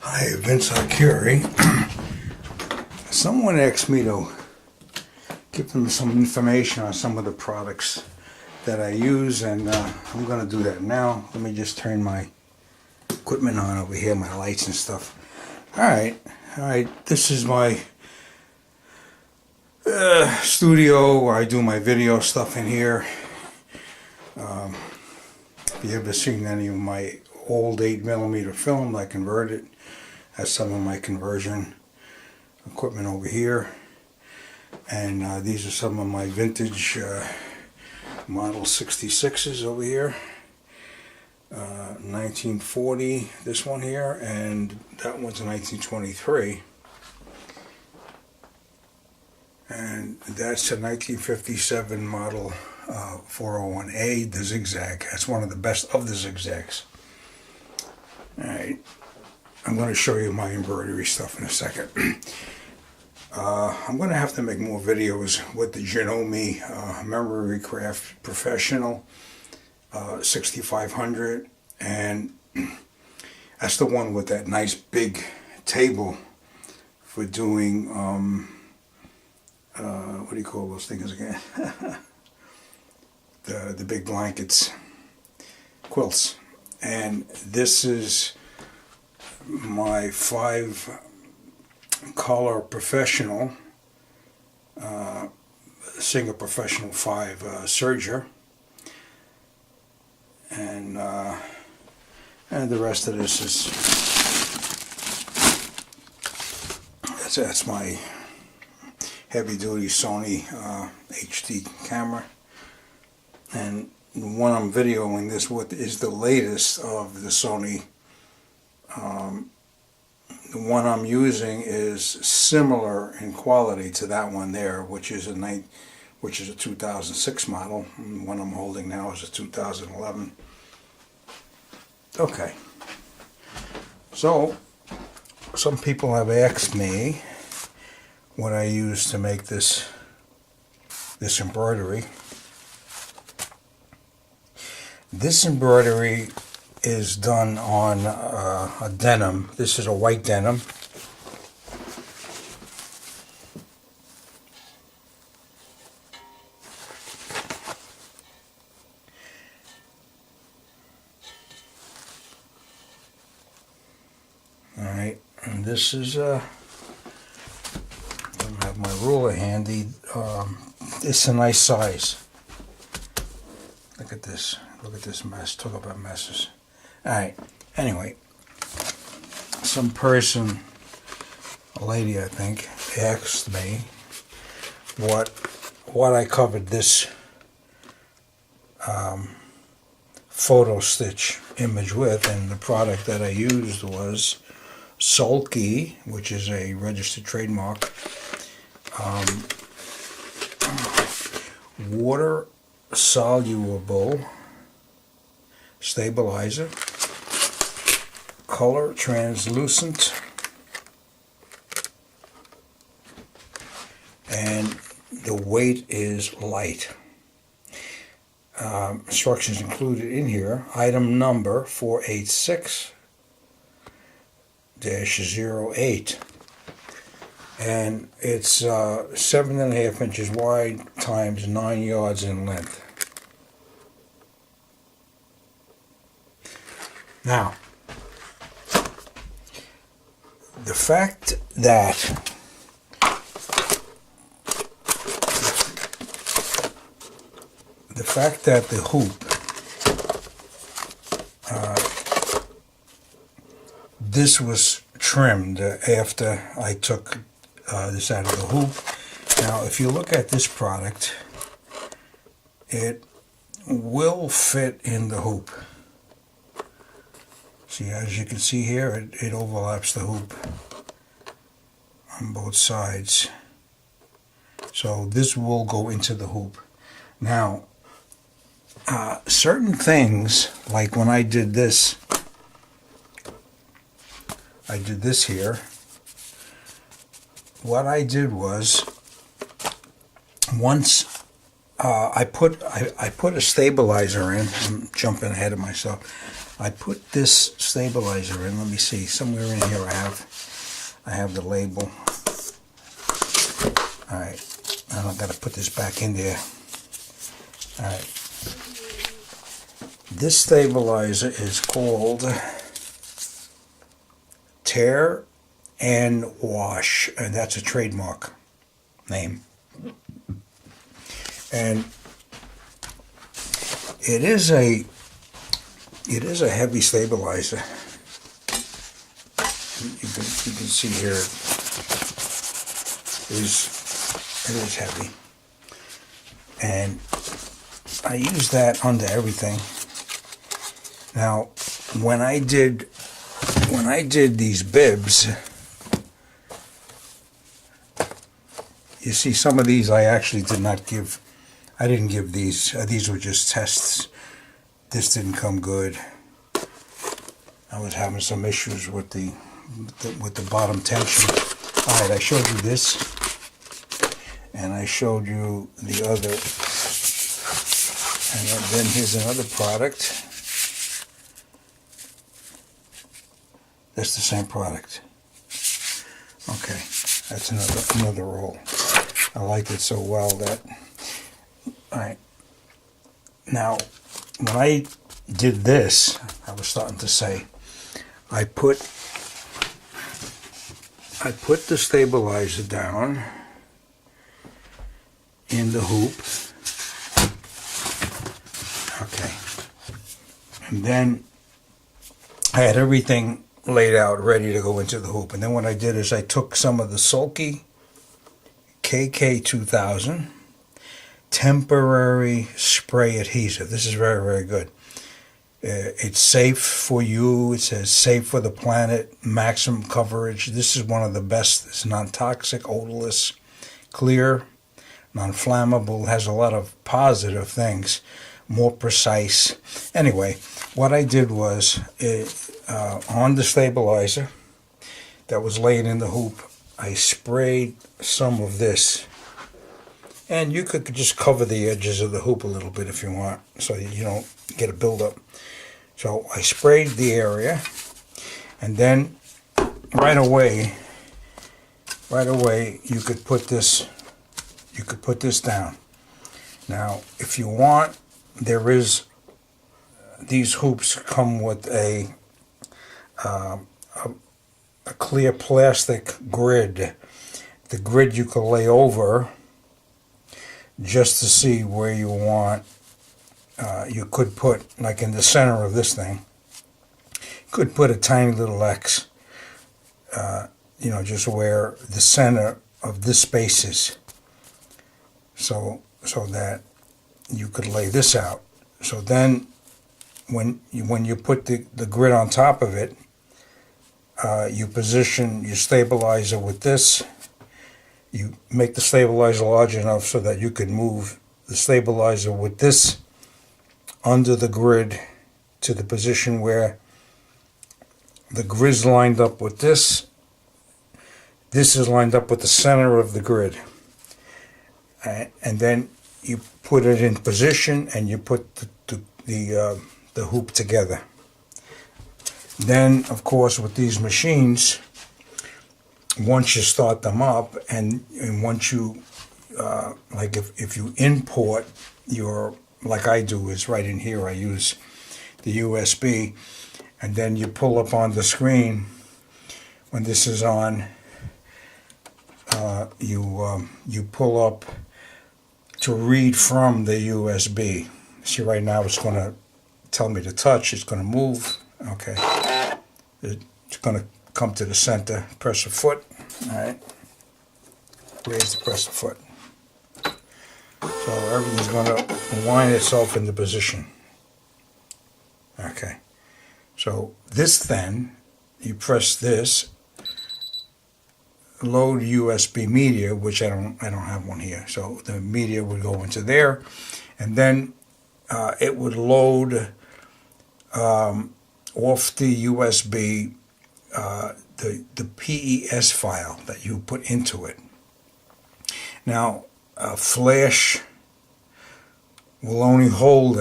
Hi, Vince Arcuri. Someone asked me to give them some information on some of the products that I use, and I'm going to do that now. Let me just turn my equipment on over here, my lights and stuff. All right. This is my studio where I do my video stuff in here. If you ever seen any of my old 8mm film, I converted. That's some of my conversion equipment over here. And these are some of my vintage Model 66s over here. 1940, this one here, and that one's a 1923. And that's a 1957 Model 401A, the zigzag. That's one of the best of the zigzags. Alright, I'm going to show you my embroidery stuff in a second. I'm going to have to make more videos with the Janome Memory Craft Professional 6500, and that's the one with that nice big table for doing what do you call those things again? the big blankets, quilts. And this is my 5-color professional Singer Professional 5 serger, and the rest of this is that's my heavy-duty Sony HD camera. And the one I'm videoing this with is the latest of the Sony. The one I'm using is similar in quality to that one there, which is a 2006 model. And the one I'm holding now is a 2011. Okay. So some people have asked me what I use to make this embroidery. This embroidery is done on a denim. This is a white denim. Alright, and this is I don't have my ruler handy. It's a nice size. Look at this. Look at this mess. Talk about messes. Alright, anyway, some person, a lady I think, asked me what I covered this photo stitch image with, and the product that I used was Sulky, which is a registered trademark, water soluble stabilizer, color translucent, and the weight is light. Instructions included in here. Item number 486-08, and it's 7.5 inches wide times 9 yards in length. Now, the fact that the hoop, this was trimmed after I took this out of the hoop. Now, if you look at this product, it will fit in the hoop. See, as you can see here, it overlaps the hoop on both sides. So this will go into the hoop. Now, certain things, like when I did this here, what I did was, once I put a stabilizer in, I'm jumping ahead of myself, I put this stabilizer in. Let me see. Somewhere in here I have the label. All right. And I've got to put this back in there. All right. This stabilizer is called Tear and Wash, and that's a trademark name. And it is a heavy stabilizer. You can see here it is heavy, and I use that under everything. Now, when I did these bibs, you see some of these I actually did not give. I didn't give these. These were just tests. This didn't come good. I was having some issues with the bottom tension. All right, I showed you this, and I showed you the other. And then here's another product. That's the same product. Okay, that's another roll. I liked it so well that. All right. Now, when I did this, I was starting to say, I put the stabilizer down in the hoop. Okay. And then I had everything laid out ready to go into the hoop. And then what I did is I took some of the Sulky KK2000 temporary spray adhesive. This is very, very good. It's safe for you. It says safe for the planet, maximum coverage. This is one of the best. It's non-toxic, odorless, clear, non-flammable, has a lot of positive things, more precise. Anyway, what I did was on the stabilizer that was laid in the hoop, I sprayed some of this. And you could just cover the edges of the hoop a little bit if you want, so you don't get a buildup. So I sprayed the area, and then right away you could put this down. Now, if you want, these hoops come with a clear plastic grid. The grid you can lay over just to see where you want. You could put, like in the center of this thing, you could put a tiny little X, just where the center of this space is, so that you could lay this out. So then when you put the grid on top of it, you position your stabilizer with this. You make the stabilizer large enough so that you can move the stabilizer with this under the grid to the position where the grid's lined up with this. This is lined up with the center of the grid. And then you put it in position and you put the hoop together. Then, of course, with these machines, once you start them up and once you, like if you import your, like I do, is right in here, I use the USB, and then you pull up on the screen when this is on, you pull up to read from the USB. See, right now it's going to tell me to touch, it's going to move, okay. It's going to come to the center, press a foot, all right, raise the press a foot. So everything's going to wind itself into position. Okay, so this then, you press this, load USB media, which I don't have one here, so the media would go into there, and then it would load off the USB the PES file that you put into it. Now, Flash will only hold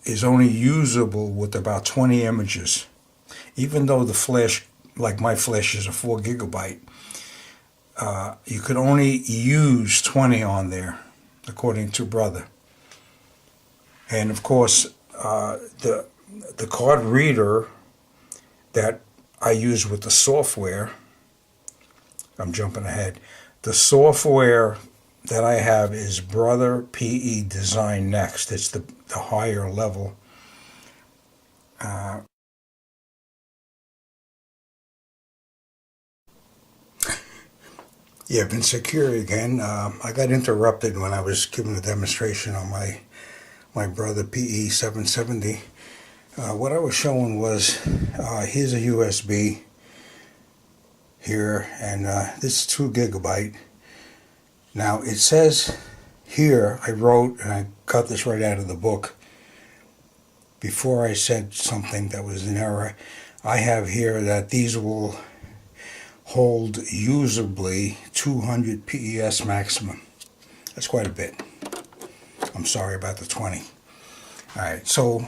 is only usable with about 20 images. Even though the flash, like my flash is a 4 gigabyte, you could only use 20 on there, according to Brother. And of course, the card reader that I use with the software, I'm jumping ahead, the software that I have is Brother PE Design Next. It's the higher level. Yeah, been secure again. I got interrupted when I was giving a demonstration on my Brother PE 770. What I was showing was, here's a USB here, and this is 2 gigabyte. Now it says here, I wrote, and I got this right out of the book, before I said something that was an error, I have here that these will hold usably 200 PES maximum. That's quite a bit. I'm sorry about the 20. Alright, so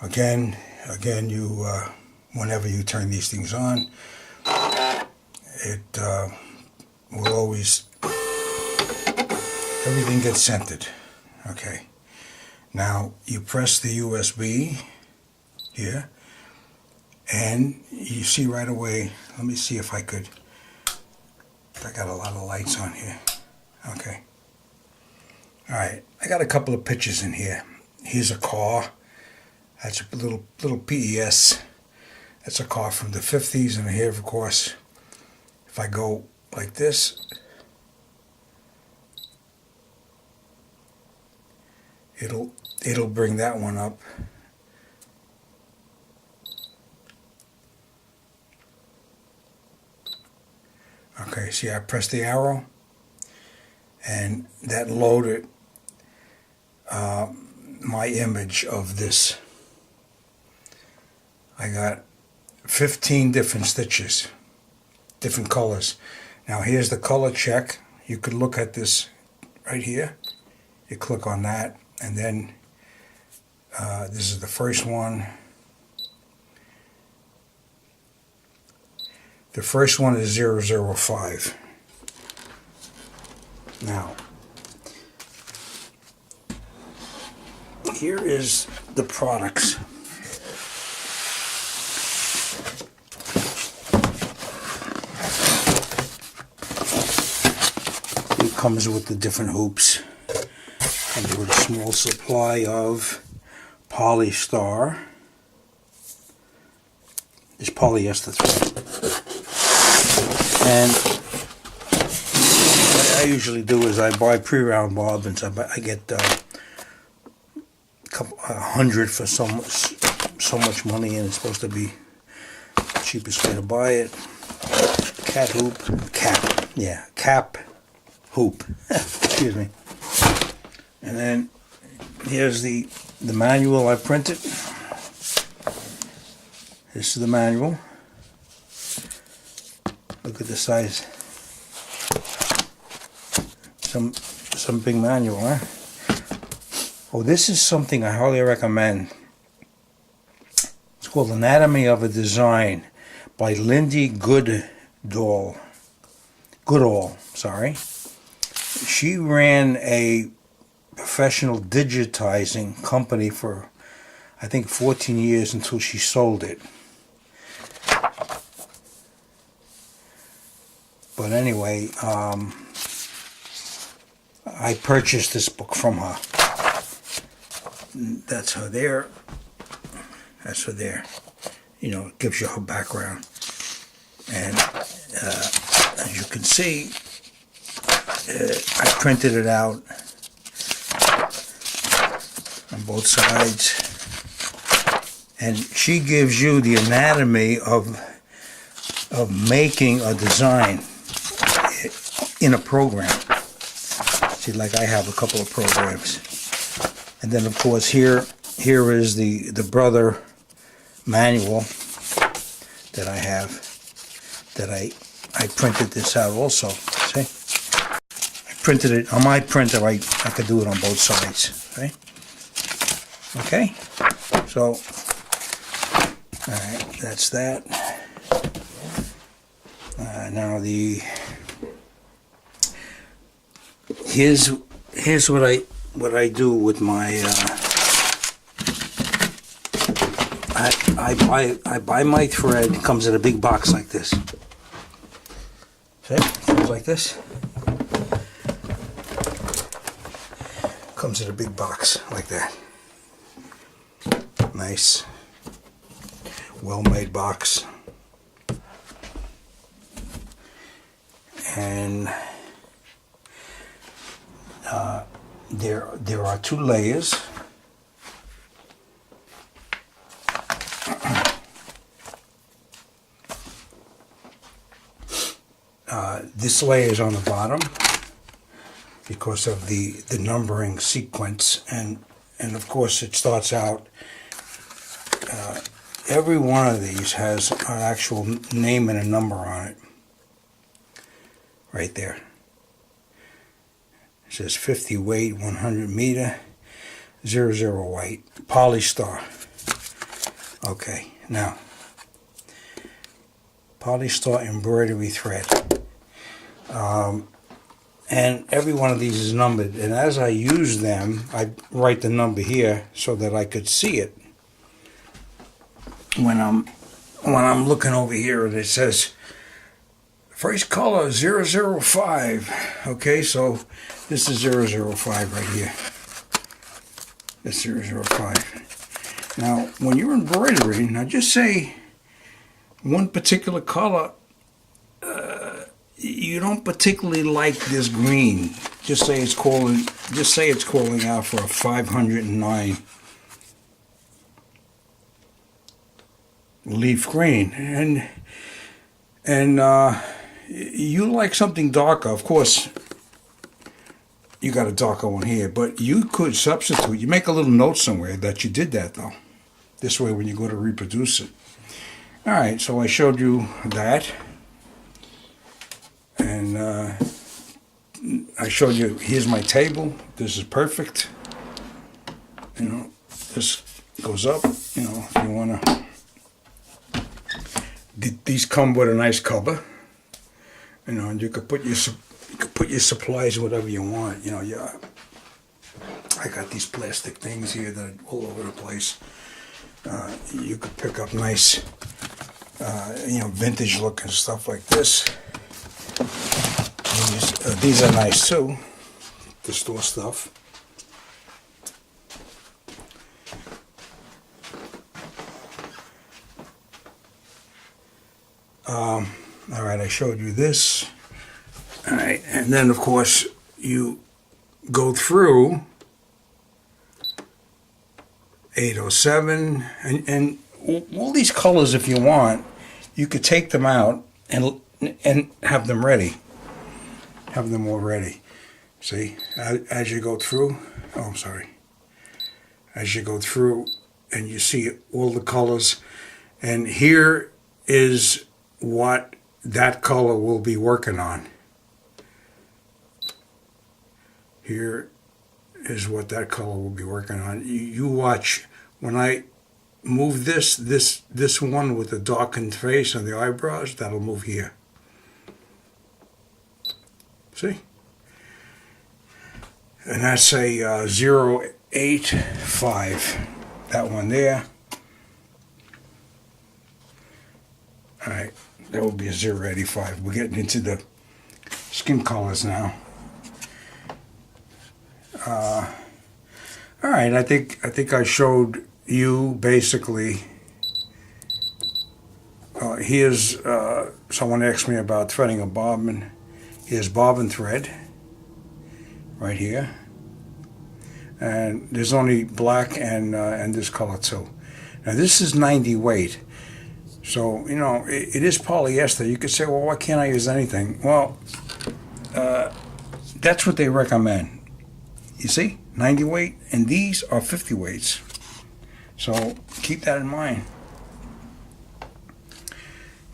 again, you whenever you turn these things on, it will always, everything gets centered. Okay, now you press the USB here, and you see right away, let me see if I could, I got a lot of lights on here. Okay, alright, I got a couple of pictures in here. Here's a car. That's a little PES. That's a car from the 50s, and here, of course, if I go like this, it'll bring that one up. Okay, see, I pressed the arrow, and that loaded my image of this. I got 15 different stitches, different colors. Now here's the color check. You could look at this right here. You click on that, and then this is the first one. The first one is 005. Now, here is the products. It comes with the different hoops. Comes with a small supply of Polystar. It's polyester thread. And what I usually do is I buy pre-round bobbins. I get a couple 100 for so much money, and it's supposed to be the cheapest way to buy it. Cap hoop. Excuse me. And then here's the manual I printed. This is the manual. Look at the size. Some big manual, huh? Oh, this is something I highly recommend. It's called Anatomy of a Design by Lindy Goodall. Sorry. She ran a professional digitizing company for, I think, 14 years until she sold it. But anyway, I purchased this book from her. That's her there. That's her there. You know, it gives you her background. And as you can see, I printed it out on both sides. And she gives you the anatomy of making a design in a program. See, like I have a couple of programs. And then of course here is the Brother manual that I have, that I printed this out also. See? I printed it on my printer. I could do it on both sides. Right? Okay, so all right, that's that. Now here's what I do with my I buy my thread. It comes in a big box like this. See? It comes like this. Comes in a big box like that. Nice, well-made box. And there are 2 layers. This layer is on the bottom because of the numbering sequence, and of course it starts out. Every one of these has an actual name and a number on it. Right there. It says 50 weight, 100 meter, 00 weight, Polystar. Okay, now, Polystar embroidery thread. And every one of these is numbered, and as I use them, I write the number here so that I could see it. When I'm looking over here and it says first color 005. Okay, so this is 005 right here. That's 005. Now, when you're embroidering, now just say one particular color, you don't particularly like this green. Just say it's calling out for a 509 leaf green, and you like something darker. Of course, you got a darker one here, but you could substitute. You make a little note somewhere that you did that, though. This way, when you go to reproduce it. All right, so I showed you that. And I showed you, here's my table. This is perfect. You know, this goes up, you know, if you want to. These come with a nice cover. You know, and you could put your supplies, whatever you want. You know, yeah. I got these plastic things here that are all over the place. You could pick up nice, vintage looking stuff like this. These are nice too, to store stuff. All right, I showed you this. All right, and then of course you go through 807 and all these colors. If you want, you could take them out and have them ready. Have them all ready. See, as you go through, as you go through and you see all the colors, and here is what that color will be working on. Here is what that color will be working on. You watch, when I move this one with the darkened face and the eyebrows, that'll move here. See? And that's a 085. That one there. All right, that will be a 085. We're getting into the skin colors now. All right, I think I showed you basically. Here's someone asked me about threading a bobbin. Here's bobbin thread right here, and there's only black and this color too. Now this is 90 weight, so you know it is polyester. You could say, well, why can't I use anything? Well, that's what they recommend. You see, 90 weight, and these are 50 weights. So keep that in mind.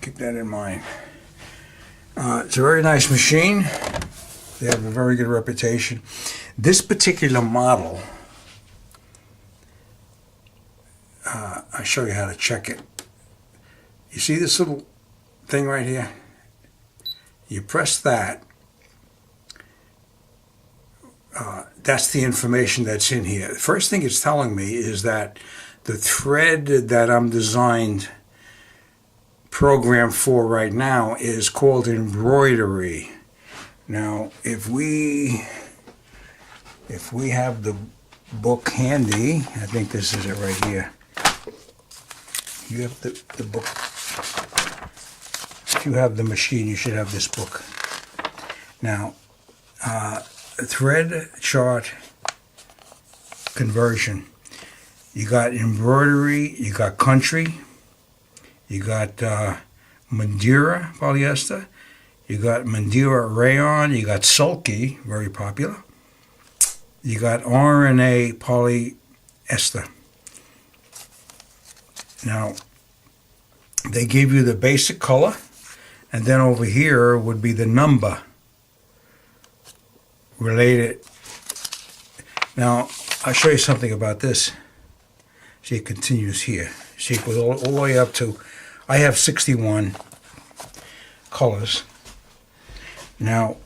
Keep that in mind. It's a very nice machine. They have a very good reputation. This particular model show you how to check it. You see this little thing right here? You press that. That's the information that's in here. The first thing it's telling me is that the thread that I'm designed program for right now is called embroidery. Now, if we have the book handy, I think this is it right here. You have the book. If you have the machine, you should have this book. Now, thread chart conversion. You got embroidery, you got country, you got Madeira polyester, you got Madeira rayon, you got sulky, very popular. You got RNA polyester. Now, they give you the basic color, and then over here would be the number related. Now, I'll show you something about this. See, it continues here. See, it goes all the way up to, I have 61 colors. Now,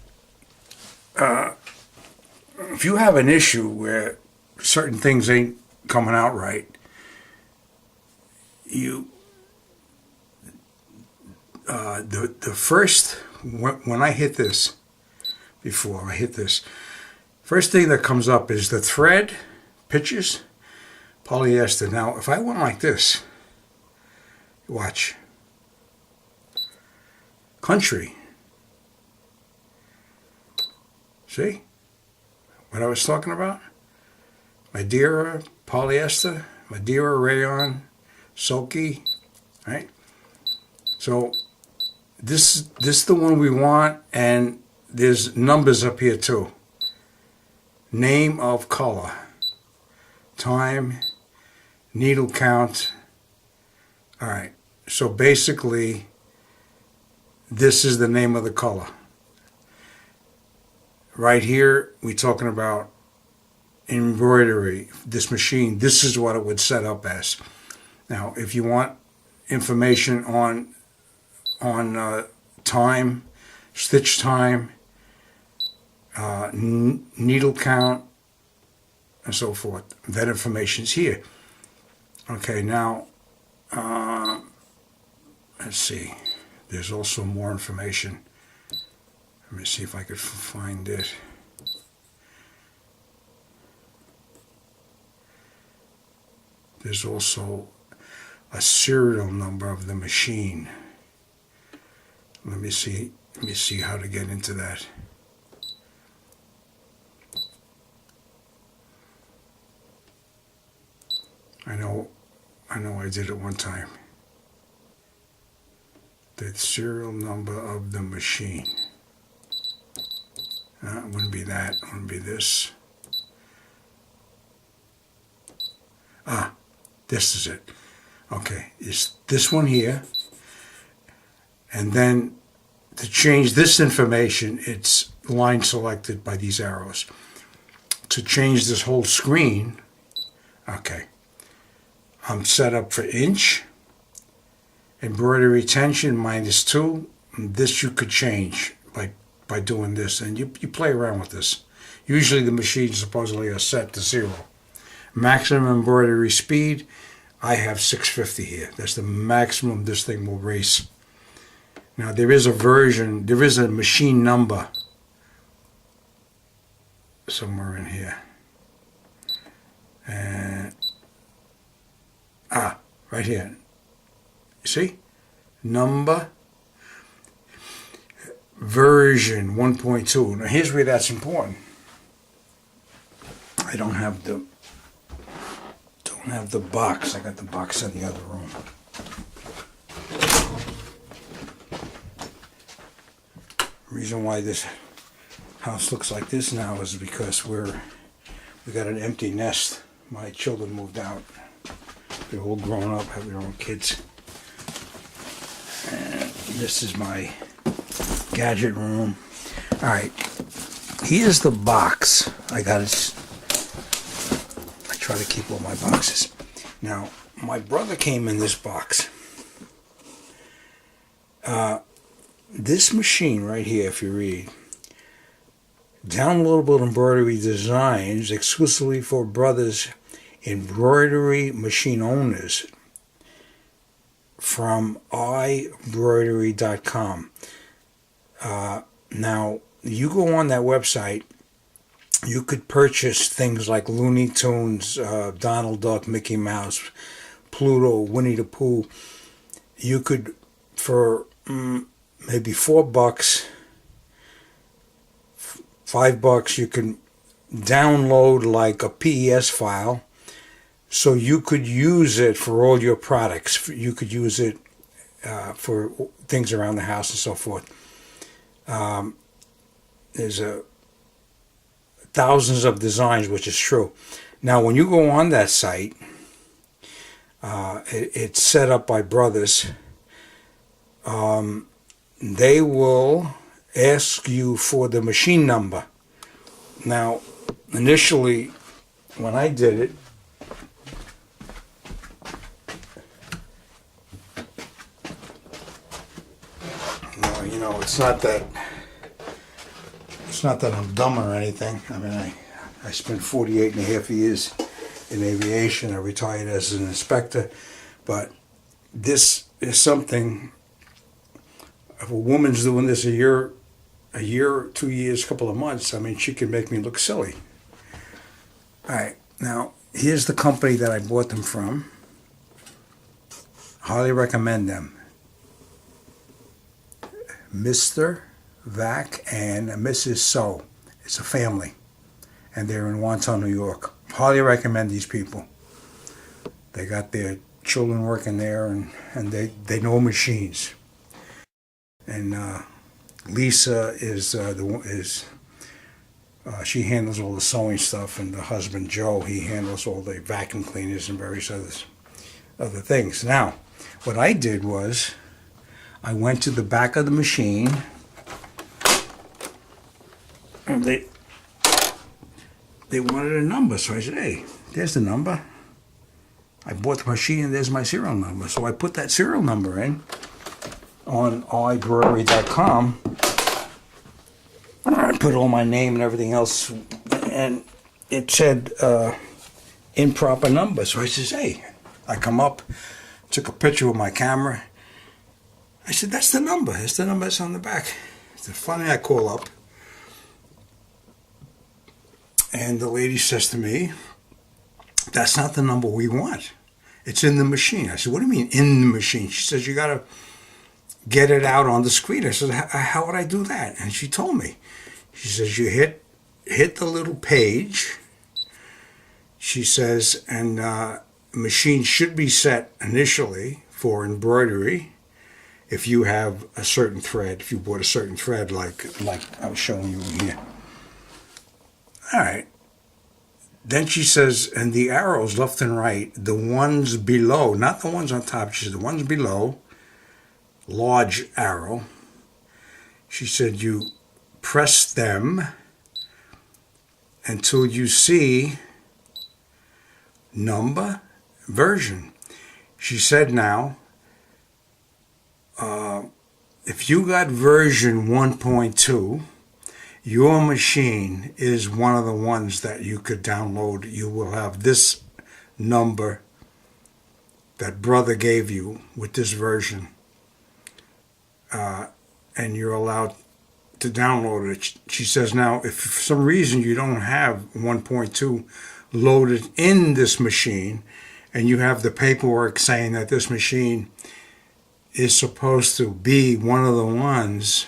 if you have an issue where certain things ain't coming out right, the first, when I hit this, before I hit this, first thing that comes up is the thread, pictures, polyester. Now, if I went like this, watch, country, see what I was talking about? Madeira polyester, Madeira rayon, sulky, right? So this is the one we want, and there's numbers up here too. Name of color, time, needle count. All right, so basically this is the name of the color. Right here we're talking about embroidery. This machine, this is what it would set up as. Now, if you want information on time, stitch time, needle count, and so forth, that information's here. Okay, now let's see. There's also more information. Let me see if I could find it. There's also a serial number of the machine. Let me see how to get into that. I know I did it one time. The serial number of the machine. It wouldn't be that, it wouldn't be this. Ah, this is it. Okay, it's this one here. And then to change this information, it's line selected by these arrows. To change this whole screen, okay, I'm set up for inch, embroidery tension -2. And this you could change by doing this, and you play around with this. Usually the machines supposedly are set to 0. Maximum embroidery speed, I have 650 here. That's the maximum this thing will race. Now there is a version, there is a machine number somewhere in here. And right here. You see? Number version 1.2. Now here's where that's important. I don't have the box. I got the box in the other room. Reason why this house looks like this now is because we got an empty nest. My children moved out. They're all grown up, have their own kids. And this is my gadget room. All right, here's the box. I try to keep all my boxes. Now, my brother came in this box. This machine right here, if you read, downloadable embroidery designs exclusively for brothers embroidery machine owners from iBroidery.com. Now, you go on that website, you could purchase things like Looney Tunes, Donald Duck, Mickey Mouse, Pluto, Winnie the Pooh. You could, for maybe $4, $5, you can download like a PES file, so you could use it for all your products. You could use it for things around the house and so forth. There's thousands of designs, which is true. Now, when you go on that site, it's set up by brothers. They will ask you for the machine number. Now, initially, when I did it, it's not that I'm dumb or anything. I mean, I spent 48 and a half years in aviation. I retired as an inspector, but this is something. If a woman's doing this a year, 2 years, couple of months, I mean, she can make me look silly. All right, now here's the company that I bought them from. Highly recommend them. Mr. Vac and Mrs. So. It's a family, and they're in Wonton, New York. Highly recommend these people. They got their children working there, and they know machines. And Lisa she handles all the sewing stuff, and the husband Joe, he handles all the vacuum cleaners and various other things. Now, what I did was, I went to the back of the machine, and they wanted a number, so I said, hey, there's the number. I bought the machine, and there's my serial number. So I put that serial number in on iBroidery.com. I put all my name and everything else, and it said improper number. So I says, hey, I come up, took a picture with my camera. I said, that's the number. That's the number that's on the back. So finally I call up, and the lady says to me, that's not the number we want. It's in the machine. I said, what do you mean in the machine? She says, you got to get it out on the screen. I said, how would I do that? And she told me. She says, you hit the little page. She says, and the machine should be set initially for embroidery if you have a certain thread, if you bought a certain thread like I was showing you here. All right. Then she says, and the arrows left and right, the ones below, not the ones on top, she said the ones below, large arrow. She said you press them until you see number, version. She said now, if you got version 1.2, your machine is one of the ones that you could download. You will have this number that brother gave you with this version, and you're allowed to download it. She says now, if for some reason you don't have 1.2 loaded in this machine, and you have the paperwork saying that this machine is supposed to be one of the ones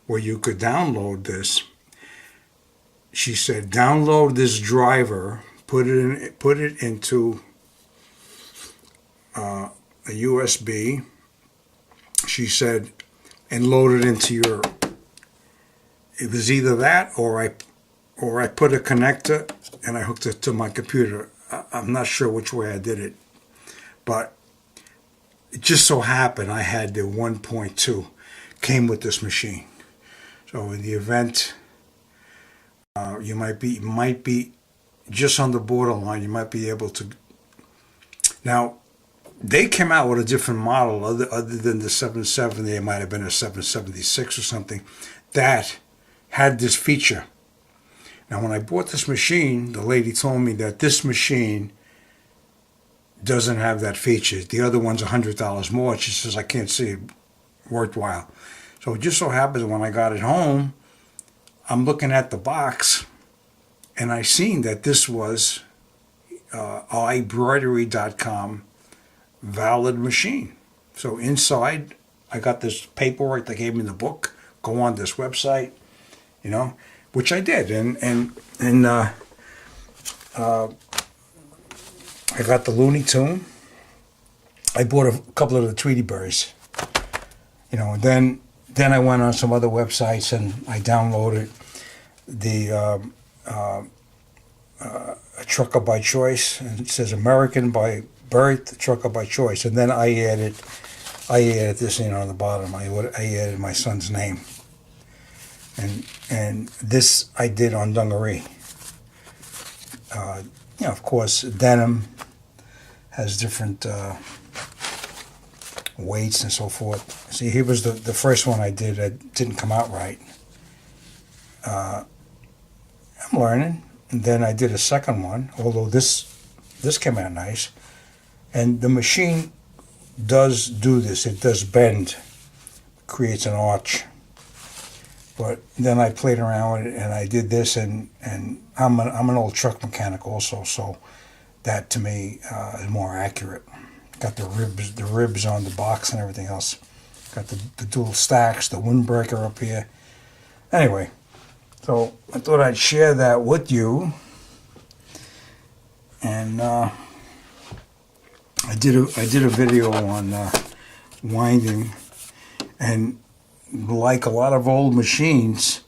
where you could download this, she said, download this driver, put it into a USB. She said, and load it into your. It was either that or I put a connector and I hooked it to my computer. I'm not sure which way I did it, but it just so happened I had the 1.2 came with this machine. So in the event you might be just on the borderline, you might be able to. Now, they came out with a different model other than the 770. It might have been a 776 or something that had this feature. Now, when I bought this machine, the lady told me that this machine doesn't have that feature. The other one's $100 more. She says, I can't see it worthwhile. So it just so happens when I got it home, I'm looking at the box, and I seen that this was iBroidery.com valid machine. So inside, I got this paperwork. They gave me the book. Go on this website, which I did, and I got the Looney Tune. I bought a couple of the Tweety Birds, and then I went on some other websites and I downloaded the a Trucker by Choice, and it says American by birth, Trucker by Choice, and then I added this on the bottom. I added my son's name, and this I did on dungaree. Of course, denim has different weights and so forth. See, here was the first one I did that didn't come out right. I'm learning. And then I did a second one, although this came out nice. And the machine does do this. It does bend, creates an arch. But then I played around with it and I did this, and I'm an old truck mechanic also, so that to me is more accurate. Got the ribs on the box and everything else. Got the dual stacks, the windbreaker up here. Anyway, so I thought I'd share that with you. And I did a video on winding, and like a lot of old machines,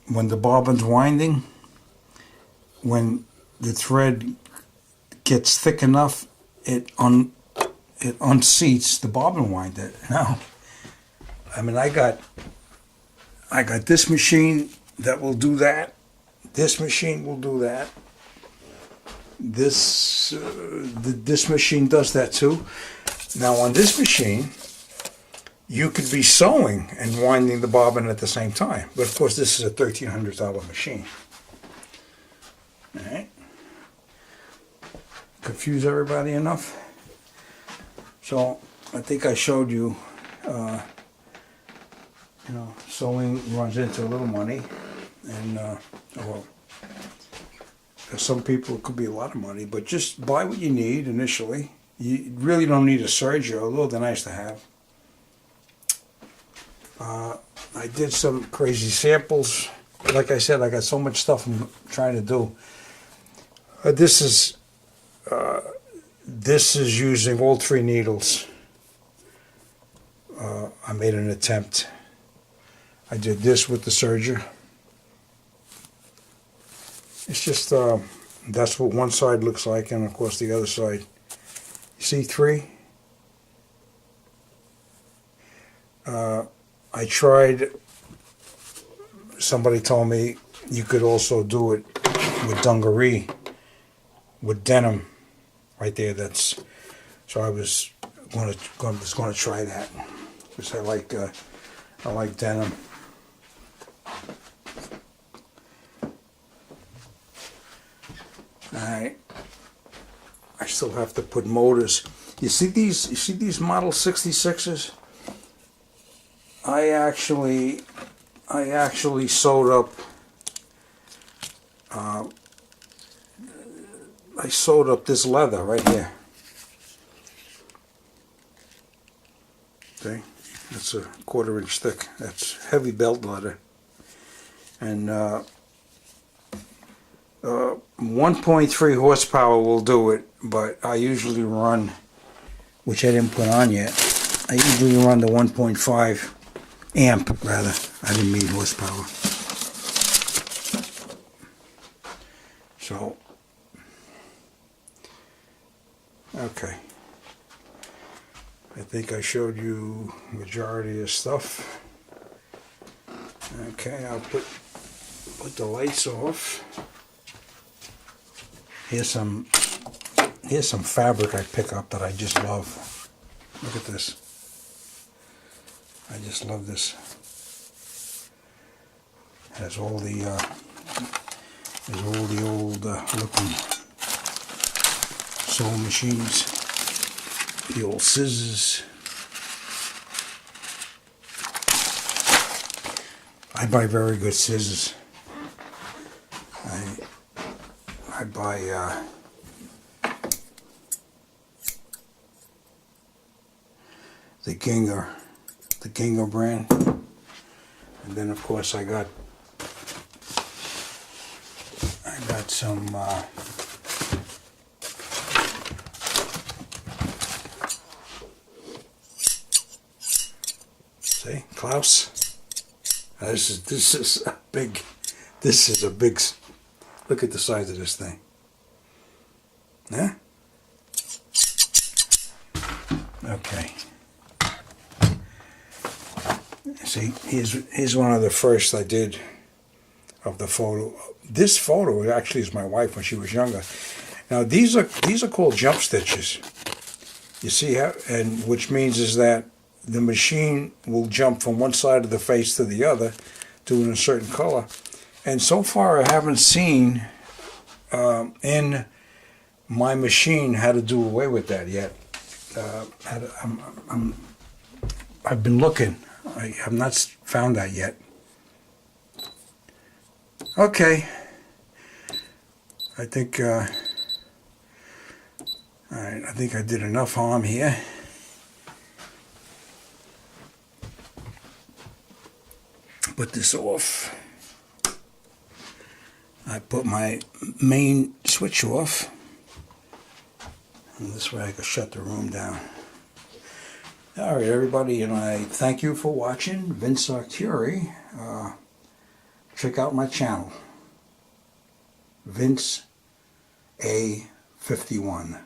when the bobbin's winding, when the thread gets thick enough, it unseats the bobbin winder. Now, I mean, I got this machine that will do that. This machine will do that. This machine does that too. Now on this machine, you could be sewing and winding the bobbin at the same time. But of course, this is a $1,300 machine. All right. Confuse everybody enough? So I think I showed you, sewing runs into a little money, and well, for some people it could be a lot of money, but just buy what you need initially. You really don't need a serger, although they're nice to have. I did some crazy samples. Like I said, I got so much stuff I'm trying to do. This is using all 3 needles. I made an attempt. I did this with the serger. It's just, that's what one side looks like, and of course the other side. You see 3? I tried, somebody told me you could also do it with dungaree, with denim, right there. So I was going to try that, because I like denim. Alright, I still have to put motors. You see these Model 66s? I actually sewed up. I sewed up this leather right here. Okay, that's a 1/4 inch thick. That's heavy belt leather, and 1.3 horsepower will do it. But I usually run, which I didn't put on yet. I usually run the 1.5 amp, rather. I didn't mean horsepower. So, okay. I think I showed you majority of stuff. Okay, I'll put the lights off. Here's some Here's some fabric I pick up that I just love. Look at this. I just love this. Has all the old looking sewing machines, the old scissors. I buy very good scissors. I buy the Ginger brand, and then of course I got some see, Klaus. This is a big. Look at the size of this thing. Yeah. Okay. See, here's one of the first I did of the photo. This photo actually is my wife when she was younger. Now these are called jump stitches. You see how, and which means is that the machine will jump from one side of the face to the other, doing a certain color. And so far, I haven't seen in my machine how to do away with that yet. I've been looking. I have not found that yet. Okay. I think. All right. I think I did enough harm here. Put this off. I put my main switch off, and this way I can shut the room down. All right, everybody, and I thank you for watching. Vince Arcuri. Check out my channel, Vince A51.